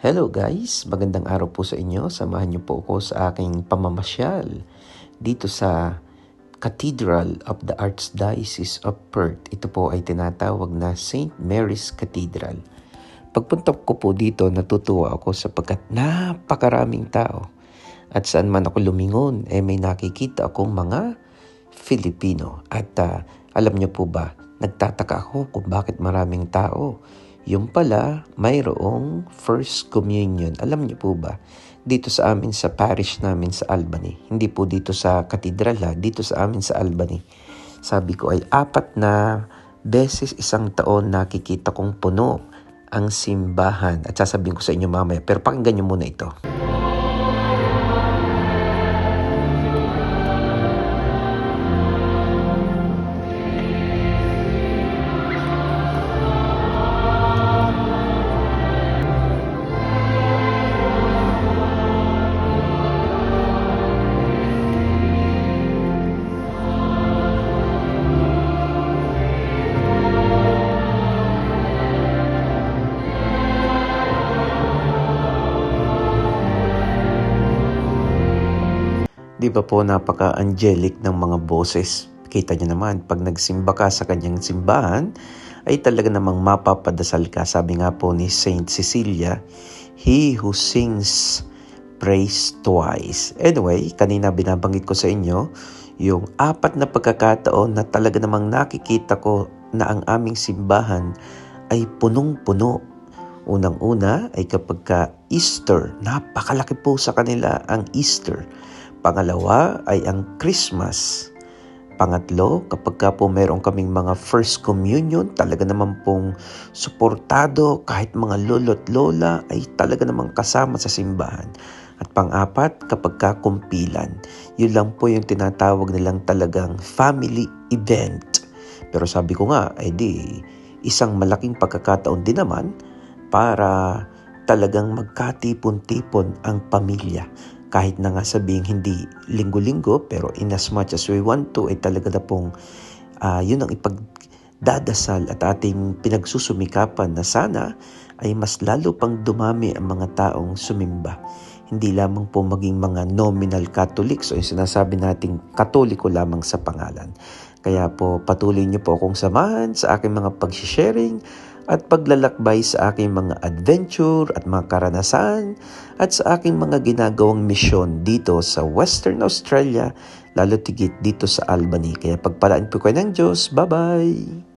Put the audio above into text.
Hello guys, magandang araw po sa inyo. Samahan niyo po ako sa aking pamamasyal dito sa Cathedral of the Archdiocese of Perth. Ito po ay tinatawag na St. Mary's Cathedral. Pagpunta ko po dito, natutuwa ako sapagkat napakaraming tao. At saan man ako lumingon, may nakikita akong mga Filipino. At alam niyo po ba, nagtataka ako kung bakit maraming tao. Yung pala, mayroong First Communion. Alam niyo po ba, dito sa amin sa parish namin sa Albany, hindi po dito sa katedral dito sa amin sa Albany, sabi ko ay 4 na beses isang taon nakikita kong puno ang simbahan. At sasabihin ko sa inyo mamaya, pero pakinggan niyo muna ito. Di ba po napaka-angelic ng mga boses? Kita niyo naman, pag nagsimba ka sa kanyang simbahan, ay talaga namang mapapadasal ka. Sabi nga po ni Saint Cecilia, he who sings praise twice. Anyway, kanina binabanggit ko sa inyo, yung 4 na pagkakataon na talaga namang nakikita ko na ang aming simbahan ay punong-puno. Unang-una ay kapag ka Easter, napakalaki po sa kanila ang Easter. Pangalawa ay ang Christmas. Pangatlo, kapag ka po meron kaming mga First Communion, talaga naman pong suportado, kahit mga lolo't lola ay talaga namang kasama sa simbahan. At pang-apat, kapag ka kumpilan, yun lang po yung tinatawag nilang talagang family event. Pero sabi ko nga, isang malaking pagkakataon din naman para talagang magkatipon-tipon ang pamilya. Kahit na nga sabihing hindi linggo-linggo, pero in as much as we want to, ay talaga na pong yun ang ipagdadasal at ating pinagsusumikapan na sana ay mas lalo pang dumami ang mga taong sumimba. Hindi lamang po maging mga nominal Catholics o yung sinasabi nating Katoliko lamang sa pangalan. Kaya po patuloy niyo po akong samahan sa aking mga pag-sharing at paglalakbay sa aking mga adventure at mga karanasan at sa aking mga ginagawang misyon dito sa Western Australia, lalo tigit dito sa Albany. Kaya pagpalaan po kayo ng Diyos. Bye-bye!